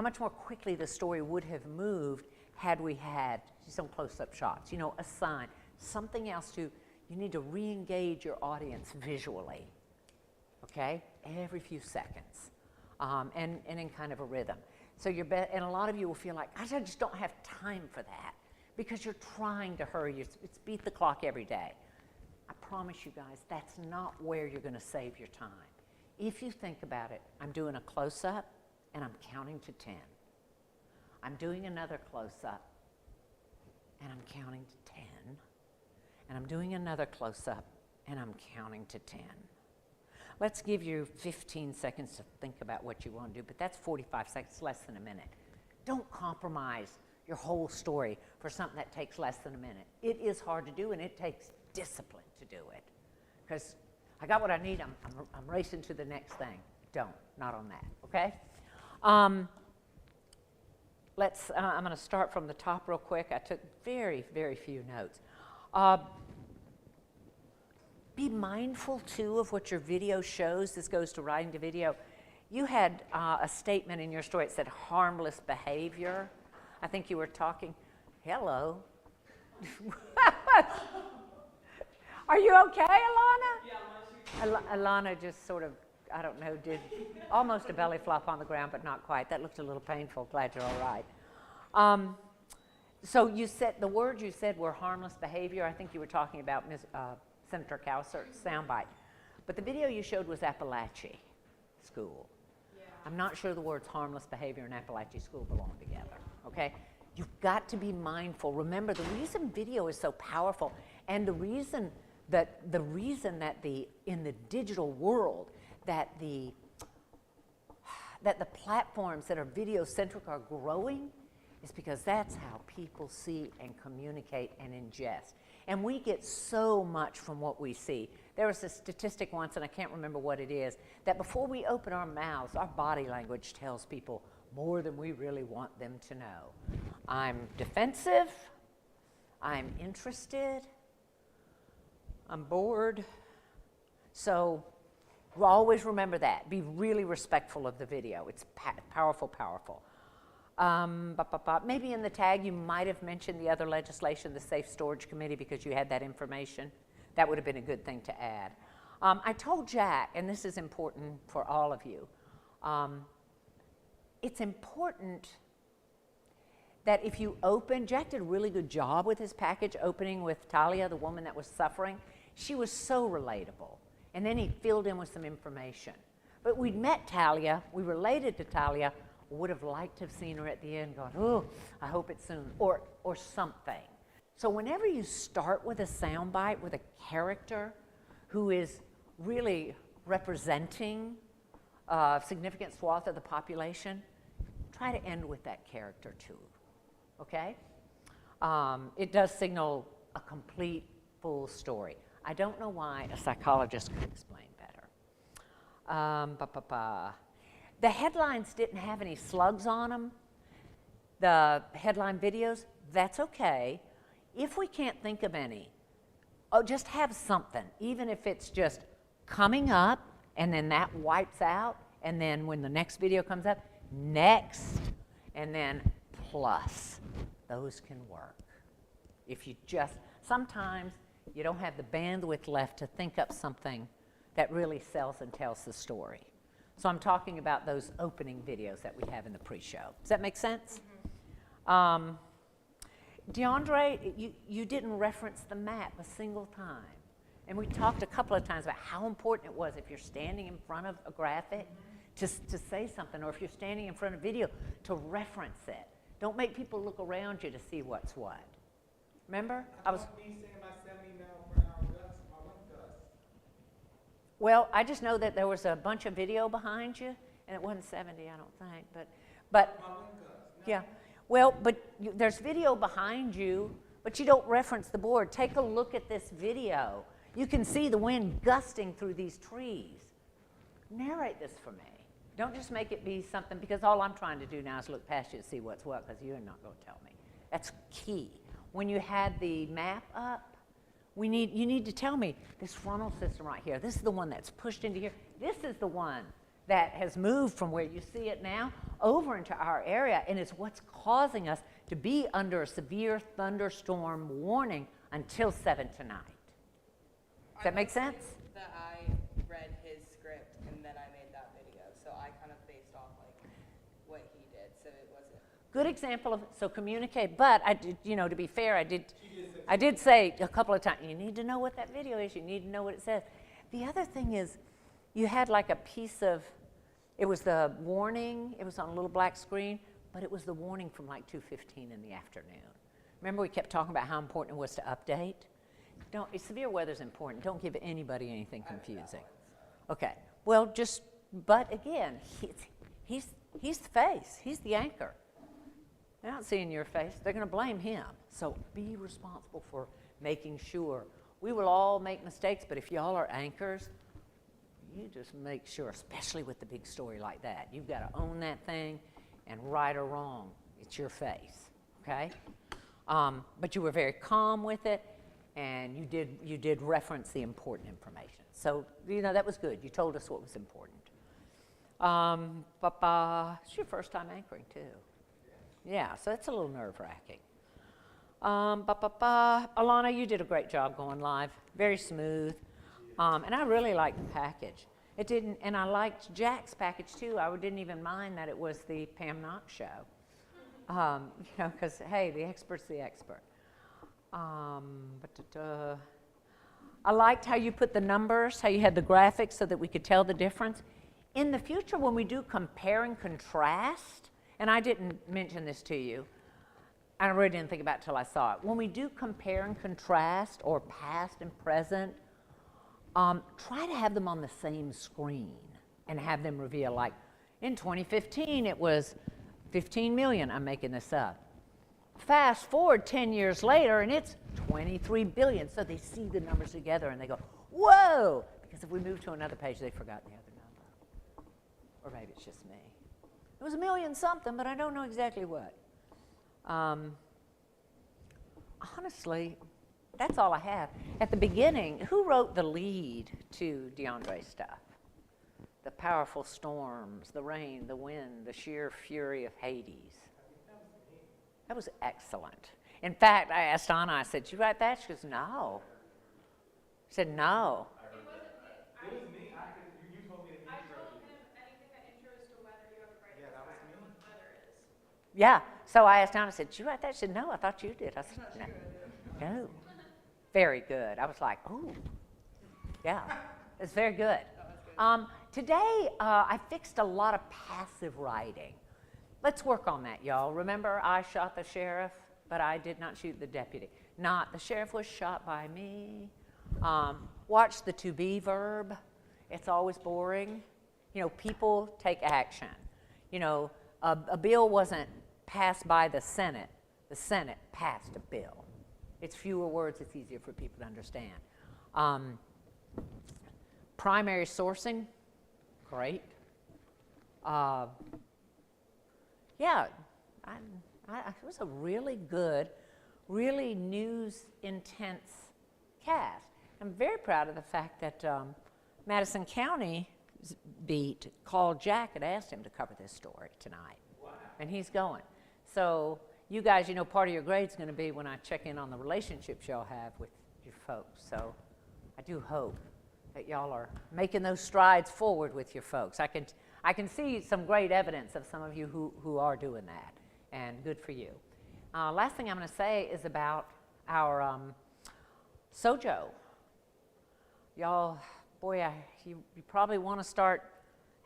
much more quickly the story would have moved had we had some close-up shots, you know, a sign, something else you need to re-engage your audience visually, okay, every few seconds, and in kind of a rhythm. So and a lot of you will feel like, I just don't have time for that because you're trying to hurry. It's beat the clock every day. I promise you guys, that's not where you're going to save your time. If you think about it, I'm doing a close-up, and I'm counting to 10. I'm doing another close-up, and I'm counting to 10. And I'm doing another close-up, and I'm counting to 10. Let's give you 15 seconds to think about what you want to do, but that's 45 seconds, less than a minute. Don't compromise your whole story for something that takes less than a minute. It is hard to do, and it takes discipline to do it. because I got what I need. I'm racing to the next thing. Don't, not on that, okay? I'm going to start from the top real quick. I took very, very few notes. Be mindful, too, of what your video shows. This goes to writing to video. You had a statement in your story. It said harmless behavior. I think you were talking, hello. Are you okay, Alana? Yeah, Alana just sort of, I don't know, did almost a belly flop on the ground, but not quite. That looked a little painful. Glad you're all right. So you said, the words you said were harmless behavior. I think you were talking about Senator Cowsert's soundbite. But the video you showed was Appalachia School. Yeah. I'm not sure the words harmless behavior and Appalachia School belong together, okay? You've got to be mindful. Remember, the reason video is so powerful and the reason that in the digital world that the platforms that are video-centric are growing is because that's how people see and communicate and ingest. And we get so much from what we see. There was a statistic once, and I can't remember what it is, that before we open our mouths, our body language tells people more than we really want them to know. I'm defensive, I'm interested, I'm bored. So always remember that. Be really respectful of the video. It's powerful, powerful. Maybe in the tag you might have mentioned the other legislation, the Safe Storage Committee, because you had that information. That would have been a good thing to add. I told Jack, and this is important for all of you, it's important that if you open, Jack did a really good job with his package opening with Talia, the woman that was suffering. She was so relatable. And then he filled in with some information. But we'd met Talia, we related to Talia, would have liked to have seen her at the end going, oh, I hope it's soon, or something. So whenever you start with a soundbite with a character who is really representing a significant swath of the population, try to end with that character too, okay? It does signal a complete, full story. I don't know why a psychologist could explain better. The headlines didn't have any slugs on them. The headline videos, that's okay. If we can't think of any, just have something, even if it's just coming up and then that wipes out, and then when the next video comes up, next, and then plus. Those can work. If you just, sometimes you don't have the bandwidth left to think up something that really sells and tells the story. So I'm talking about those opening videos that we have in the pre-show. Does that make sense? Mm-hmm. DeAndre, you didn't reference the map a single time. And we talked a couple of times about how important it was if you're standing in front of a graphic to say something, or if you're standing in front of video to reference it. Don't make people look around you to see what's what. Remember? Well, I just know that there was a bunch of video behind you, and it wasn't 70, I don't think, but yeah. Well, but there's video behind you, but you don't reference the board. Take a look at this video. You can see the wind gusting through these trees. Narrate this for me. Don't just make it be something, because all I'm trying to do now is look past you to see what's what, because you're not going to tell me. That's key. When you had the map up, you need to tell me this frontal system right here. This is the one that's pushed into here. This is the one that has moved from where you see it now over into our area, and it's what's causing us to be under a severe thunderstorm warning until 7 tonight. Does that make sense? That I read his script and then I made that video, so I kind of based off like what he did, so it wasn't. Good example of, so communicate, but I did, to be fair, I did say a couple of times, you need to know what that video is, you need to know what it says. The other thing is, you had like a piece of, it was the warning, it was on a little black screen, but it was the warning from like 2:15 in the afternoon. Remember we kept talking about how important it was to update? Severe weather's important. Don't give anybody anything confusing. Okay, well but again, he's the face, he's the anchor. They're not seeing your face, they're gonna blame him. So be responsible for making sure We will all make mistakes, but if y'all are anchors, you just make sure, especially with the big story like that, you've got to own that thing, and right or wrong, it's your face, okay? But you were very calm with it, and you did reference the important information. So, that was good. You told us what was important. It's your first time anchoring, too. Yeah, so that's a little nerve-wracking. Alana, you did a great job going live. Very smooth. And I really liked the package. It didn't, and I liked Jack's package, too. I didn't even mind that it was the Pam Knox show. Because, hey, the expert's the expert. I liked how you put the numbers, how you had the graphics so that we could tell the difference. In the future, when we do compare and contrast, and I didn't mention this to you, I really didn't think about it till I saw it. When we do compare and contrast, or past and present, try to have them on the same screen and have them reveal, like, in 2015, it was 15 million, I'm making this up. Fast forward 10 years later, and it's 23 billion. So they see the numbers together, and they go, whoa! Because if we move to another page, they forgot the other number. Or maybe it's just me. It was a million something, but I don't know exactly what. Honestly, that's all I have. At the beginning, who wrote the lead to DeAndre's stuff? The powerful storms, the rain, the wind, the sheer fury of Hades. That was excellent. In fact, I asked Anna, I said, did you write that? She goes, no. I said, no. It was me. You told me the intro. I told him anything that intros to weather, you have to write. Yeah, that was me. What weather is. Yeah. So I asked Anna, I said, did you write that? She said, no, I thought you did. I said, no. No. Very good. I was like, ooh. Yeah. It's very good. Today, I fixed a lot of passive writing. Let's work on that, y'all. Remember, I shot the sheriff, but I did not shoot the deputy. The sheriff was shot by me. Watch the to be verb. It's always boring. People take action. A bill wasn't passed by the Senate. The Senate passed a bill. It's fewer words. It's easier for people to understand. Primary sourcing, great. Yeah, it was a really good, really news-intense cast. I'm very proud of the fact that Madison County beat called Jack and asked him to cover this story tonight. Wow. And he's going. So you guys, part of your grade's going to be when I check in on the relationships y'all have with your folks. So I do hope that y'all are making those strides forward with your folks. I can see some great evidence of some of you who are doing that, and good for you. Last thing I'm going to say is about our Sojo. Y'all, boy, you probably want to start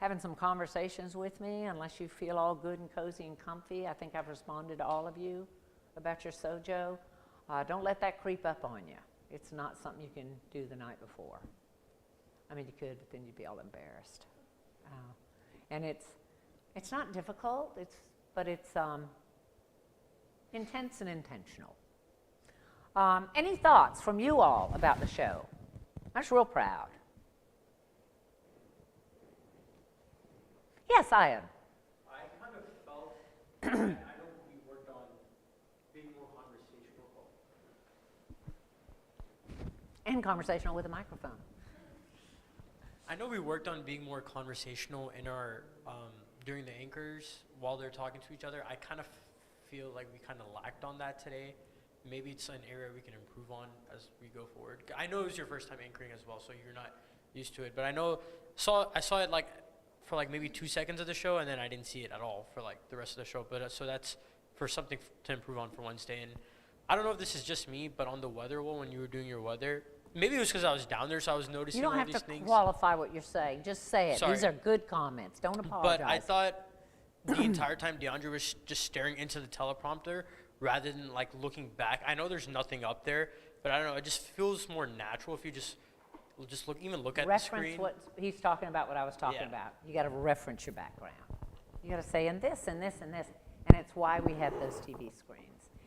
having some conversations with me unless you feel all good and cozy and comfy. I think I've responded to all of you about your Sojo. Don't let that creep up on you. It's not something you can do the night before. I mean, you could, but then you'd be all embarrassed. And it's not difficult, but it's intense and intentional. Any thoughts from you all about the show? I'm just real proud. Yes, I am. I kind of felt, I know we worked on being more conversational. And conversational with a microphone. I know we worked on being more conversational in our, during the anchors while they're talking to each other. I kind of feel like we kind of lacked on that today. Maybe it's an area we can improve on as we go forward. I know it was your first time anchoring as well, so you're not used to it. But I saw it like for like maybe 2 seconds of the show, and then I didn't see it at all for like the rest of the show. But so that's for something to improve on for Wednesday. And I don't know if this is just me, but on the weather wall, when you were doing your weather, maybe it was because I was down there, so I was noticing all these things. You don't have to qualify what you're saying. Just say it. Sorry. These are good comments. Don't apologize. But I thought the entire time DeAndre was just staring into the teleprompter rather than like looking back. I know there's nothing up there, but I don't know. It just feels more natural if you just look at the screen. Reference what he's talking about, what I was talking about. You got to reference your background. You got to say in this and this and this, and it's why we have those TV screens.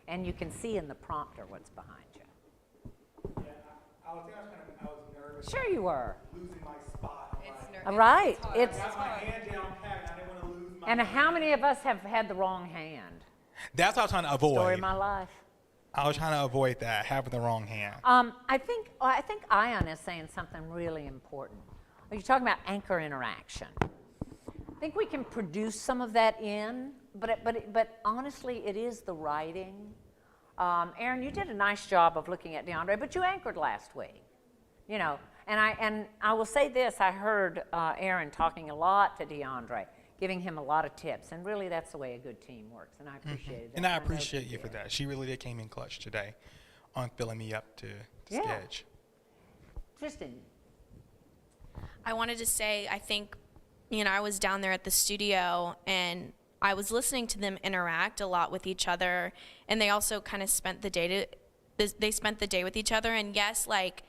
And you can see in the prompter what's behind you. Yeah, I I was nervous. Sure you were. Losing my spot. All right. It's got my hand down pat. I didn't want to lose my And hand. how many of us have had the wrong hand? That's what I was trying to avoid. Story of my life. I was trying to avoid that, having the wrong hand. I think Ion is saying something really important. You're talking about anchor interaction. I think we can produce some of that in, but honestly, it is the writing. Aaron, you did a nice job of looking at DeAndre, but you anchored last week, you know. And I will say this: I heard Aaron talking a lot to DeAndre, giving him a lot of tips, and really, that's the way a good team works. And I appreciated that. And I appreciate you for that. She really did came in clutch today, on filling me up to sketch. Tristan. I wanted to say, I think, you know, I was down there at the studio and I was listening to them interact a lot with each other, and they also kind of spent the day with each other. And yes, like,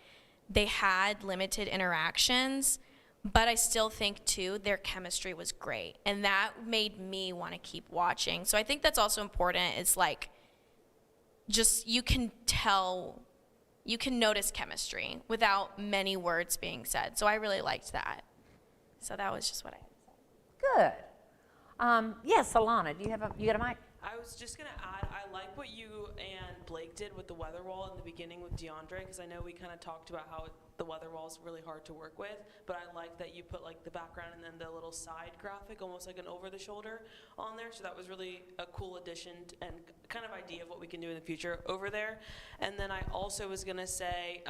they had limited interactions, but I still think too their chemistry was great, and that made me want to keep watching. So I think that's also important. It's like, just you can notice chemistry without many words being said. So I really liked that. So that was just what I had to say. Good. Yes, Alana, you got a mic? I was just going to add, I like what you and Blake did with the weather wall in the beginning with DeAndre, because I know we kind of talked about how the weather wall is really hard to work with, but I like that you put like the background and then the little side graphic, almost like an over the shoulder on there. So that was really a cool addition and kind of idea of what we can do in the future over there. And then I also was going to say,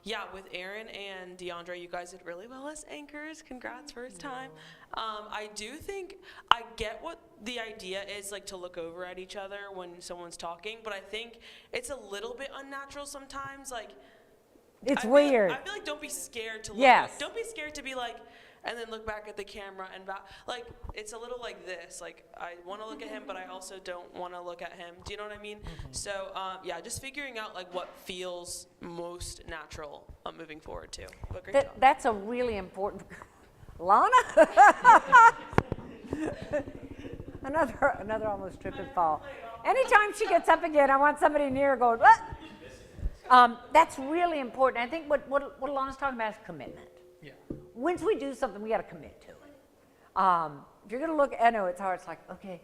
yeah, with Aaron and DeAndre, you guys did really well as anchors. Congrats, first time. I do think I get what the idea is, like, to look over at each other when someone's talking, but I think it's a little bit unnatural sometimes. Like, It's weird. I feel like don't be scared to look. Yes. Don't be scared to be like, and then look back at the camera and like, it's a little like this. Like, I want to look at him, but I also don't want to look at him. Do you know what I mean? So, yeah, just figuring out like what feels most natural moving forward too. But great job. That's a really important. Lana? another almost trip and fall. Anytime she gets up again, I want somebody near her going, what? That's really important. I think what Alana's talking about is commitment. Yeah. Once we do something, we got to commit to it. If you're going to look, I know it's hard. It's like, okay,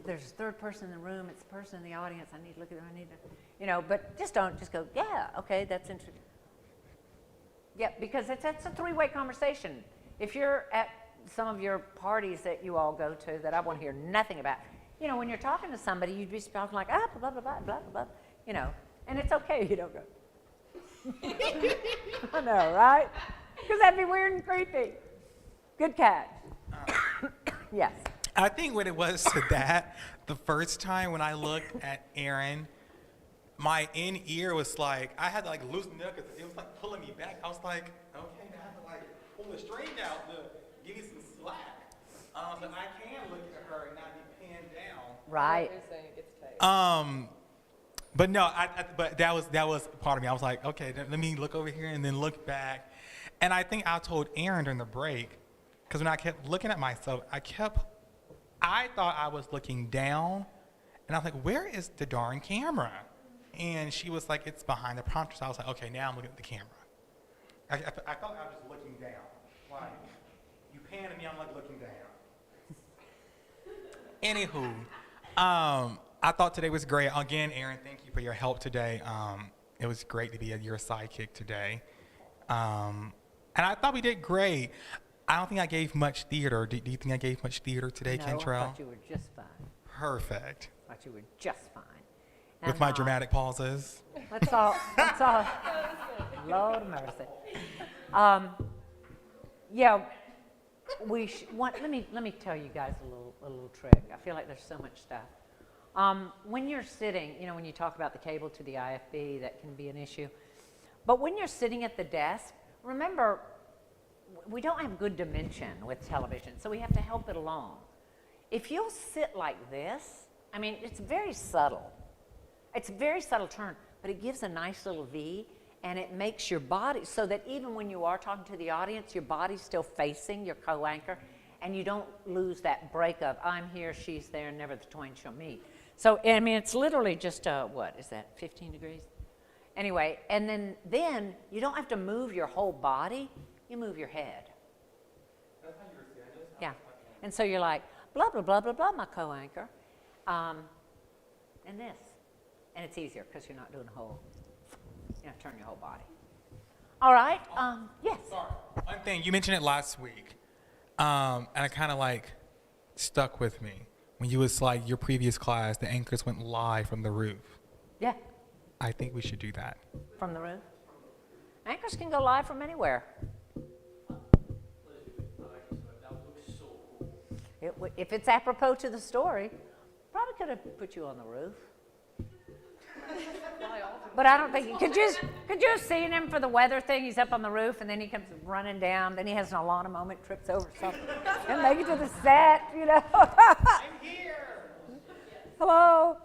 there's a third person in the room. It's a person in the audience. I need to look at them. I need to, you know, but just don't just go, yeah, okay, that's interesting. Yeah, because it's a three-way conversation. If you're at some of your parties that you all go to that I want to hear nothing about, you know, when you're talking to somebody, you'd be talking like, blah, blah, blah, blah, blah, blah, you know, and it's okay you don't go. I know, right? Because that'd be weird and creepy. Good catch. Yes. I think what it was to that, the first time when I looked at Aaron, my in-ear was like, I had to like loosen it up because it was like pulling me back. I was like, okay, now I have to like pull the string out to give you some slack. But I can look at her and not be pinned down. Right. But no, but that was part of me. I was like, okay, let me look over here and then look back. And I think I told Aaron during the break, because when I kept looking at myself, I thought I was looking down, and I was like, where is the darn camera? And she was like, it's behind the prompter. So I was like, okay, now I'm looking at the camera. I thought I was just looking down. Like, you pan at me, I'm like looking down. Anywho, I thought today was great. Again, Aaron, thank you for your help today. It was great to be your sidekick today. And I thought we did great. I don't think I gave much theater. Do you think I gave much theater today, Kentrell? No, I thought you were just fine. Perfect. I thought you were just fine. With my dramatic pauses. Let's all, Lord mercy. Yeah, let me tell you guys a little trick. I feel like there's so much stuff. When you're sitting, you know, when you talk about the cable to the IFB, that can be an issue. But when you're sitting at the desk, remember, we don't have good dimension with television, so we have to help it along. If you'll sit like this, I mean, it's very subtle. It's a very subtle turn, but it gives a nice little V, and it makes your body so that even when you are talking to the audience, your body's still facing your co-anchor, and you don't lose that break of I'm here, she's there, and never the twain shall meet. So, I mean, it's literally just, what is that, 15 degrees? Anyway, and then you don't have to move your whole body, you move your head. Yeah. And so you're like, blah, blah, blah, blah, blah, my co-anchor. And this. And it's easier because you're not doing a whole, you know, turn your whole body. All right. Yes. Sorry. One thing, you mentioned it last week. And it kind of like stuck with me. When you was like, your previous class, the anchors went live from the roof. Yeah. I think we should do that. From the roof? Anchors can go live from anywhere. If it's apropos to the story, probably could have put you on the roof. But I don't think, could you have seen him for the weather thing? He's up on the roof and then he comes running down, then he has an Alana moment, trips over something, and make it to the set, you know. I'm here. Hello.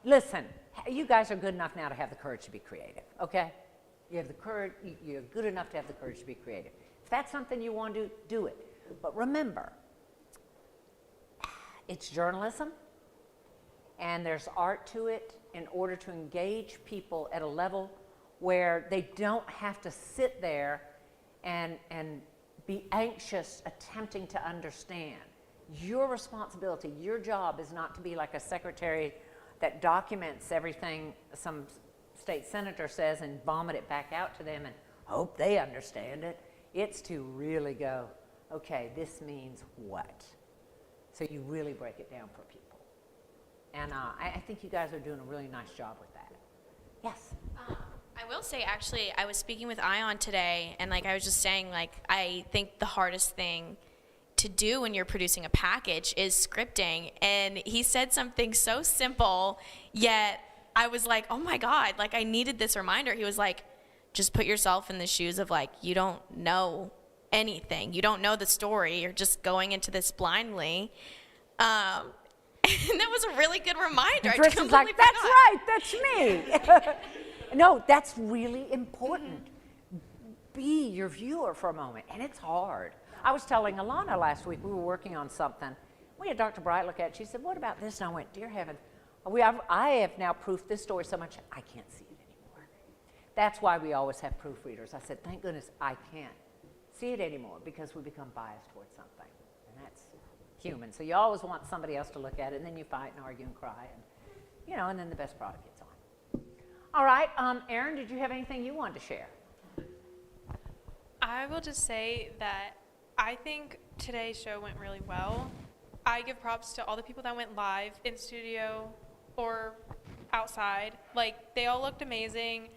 Listen, you guys are good enough now to have the courage to be creative, okay? You have the courage, you're good enough to have the courage to be creative. If that's something you want to do, do it. But remember, it's journalism, and there's art to it in order to engage people at a level where they don't have to sit there and be anxious attempting to understand. Your responsibility, your job is not to be like a secretary that documents everything some state senator says and vomit it back out to them and hope they understand it. It's to really go, okay, this means what? So you really break it down for people. And I think you guys are doing a really nice job with that. Yes? I will say, actually, I was speaking with Ion today, and like I was just saying, like, I think the hardest thing to do when you're producing a package is scripting. And he said something so simple, yet I was like, oh my God, like I needed this reminder. He was like, just put yourself in the shoes of like, you don't know anything. You don't know the story. You're just going into this blindly. And that was a really good reminder. Tristan's like, that's right, that's me. No, that's really important. Be your viewer for a moment, and it's hard. I was telling Alana last week, we were working on something. We had Dr. Bright look at it. She said, what about this? And I went, dear heaven, I have now proofed this story so much, I can't see it anymore. That's why we always have proofreaders. I said, thank goodness I can't see it anymore because we become biased towards something. And that's human. So you always want somebody else to look at it, and then you fight and argue and cry, and, you know, and then the best product gets on. All right, Erin, did you have anything you wanted to share? I will just say that I think today's show went really well. I give props to all the people that went live in studio or outside. Like, they all looked amazing.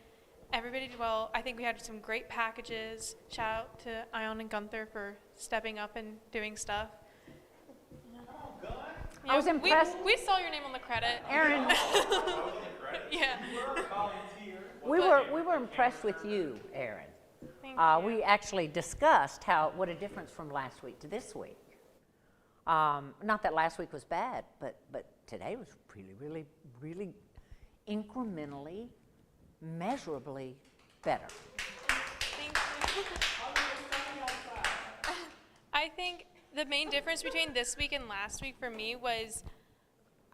Everybody did well. I think we had some great packages. Shout out to Ion and Gunther for stepping up and doing stuff. I was impressed. We saw your name on the credit. Erin. Yeah. We were impressed with you, Erin. We actually discussed what a difference from last week to this week. Not that last week was bad, but today was really, really, really incrementally, measurably better. Thank you. I think the main difference between this week and last week for me was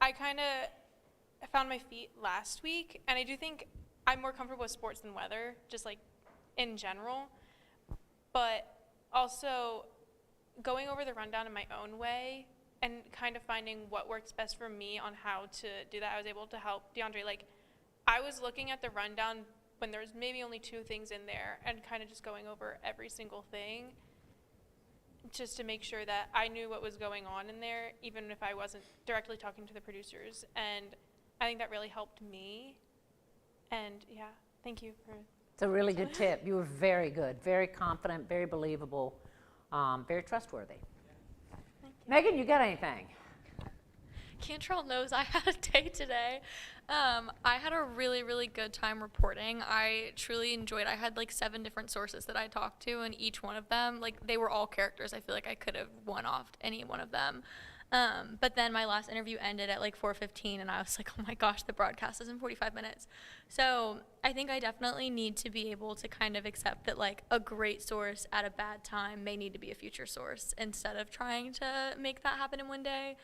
I kind of found my feet last week, and I do think I'm more comfortable with sports than weather, just like in general, but also going over the rundown in my own way and kind of finding what works best for me on how to do that. I was able to help DeAndre. Like, I was looking at the rundown when there was maybe only 2 things in there and kind of just going over every single thing just to make sure that I knew what was going on in there, even if I wasn't directly talking to the producers. And I think that really helped me. And yeah, thank you for. It's a really good tip. You were very good, very confident, very believable, very trustworthy. Megan, you got anything? Cantrell knows I had a day today. I had a really, really good time reporting. I truly enjoyed it. I had like 7 different sources that I talked to, and each one of them, like, they were all characters. I feel like I could have one-offed any one of them. But then my last interview ended at like 4:15, and I was like, oh my gosh, the broadcast is in 45 minutes. So I think I definitely need to be able to kind of accept that like a great source at a bad time may need to be a future source instead of trying to make that happen in one day.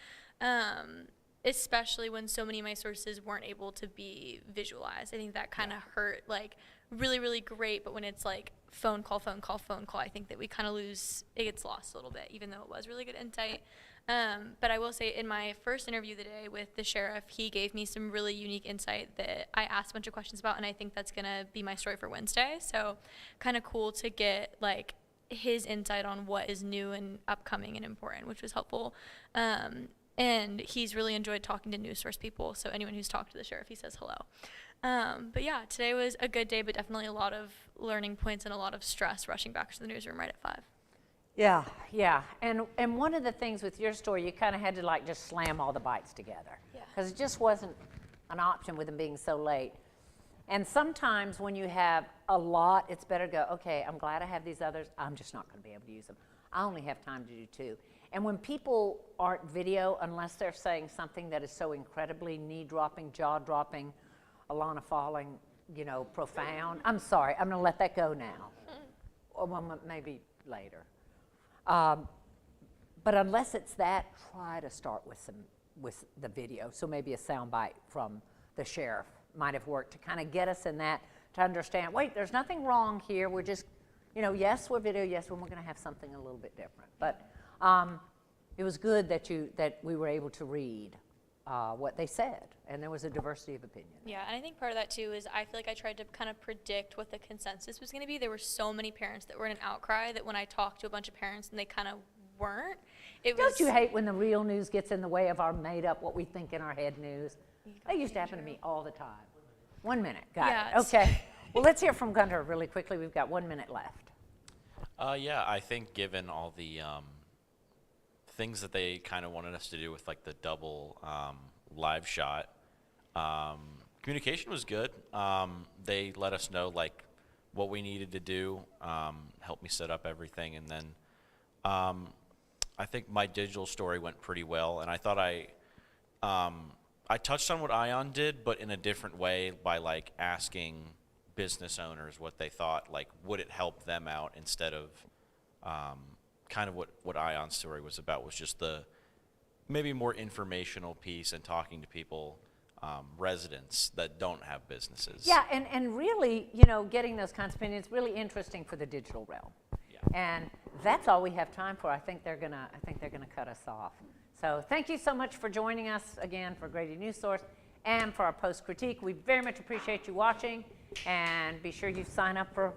especially when so many of my sources weren't able to be visualized. I think that kind of hurt, like, really, really great, but when it's like phone call, I think that we kind of lose, it gets lost a little bit, even though it was really good insight. But I will say in my first interview today with the sheriff, he gave me some really unique insight that I asked a bunch of questions about, and I think that's going to be my story for Wednesday. So kind of cool to get like his insight on what is new and upcoming and important, which was helpful. And he's really enjoyed talking to Newsource people, so anyone who's talked to the sheriff, he says hello. But yeah, today was a good day, but definitely a lot of learning points and a lot of stress rushing back to the newsroom right at 5. Yeah, yeah. And one of the things with your story, you kind of had to like just slam all the bites together. Because it just wasn't an option with them being so late. And sometimes when you have a lot, it's better to go, okay, I'm glad I have these others. I'm just not going to be able to use them. I only have time to do 2. And when people aren't video, unless they're saying something that is so incredibly knee-dropping, jaw-dropping, Alana falling, you know, profound, I'm sorry, I'm going to let that go now. Or maybe later. But unless it's that, try to start with the video. So maybe a soundbite from the sheriff might have worked to kind of get us in that, to understand, wait, there's nothing wrong here. We're just, you know, yes, we're video, yes, we're going to have something a little bit different. But it was good that we were able to read what they said, and there was a diversity of opinion. Yeah, and I think part of that too is I feel like I tried to kind of predict what the consensus was going to be. There were so many parents that were in an outcry that when I talked to a bunch of parents and they kind of weren't, Don't you hate when the real news gets in the way of our made up, what we think in our head news? That used to happen to me all the time. 1 minute, got it. Okay. Well, let's hear from Gunter really quickly. We've got 1 minute left. Yeah, I think given all the things that they kind of wanted us to do with like the double live shot, communication was good. They let us know like what we needed to do, helped me set up everything, and then I think my digital story went pretty well, and I thought I touched on what Ion did, but in a different way by like asking business owners what they thought, like would it help them out, instead of kind of what Ion's story was about, was just the maybe more informational piece and talking to people, residents that don't have businesses. Yeah, and really, you know, getting those kinds of opinions really interesting for the digital realm. Yeah. And that's all we have time for. I think they're gonna cut us off. So thank you so much for joining us again for Grady Newsource and for our post critique. We very much appreciate you watching, and be sure you sign up for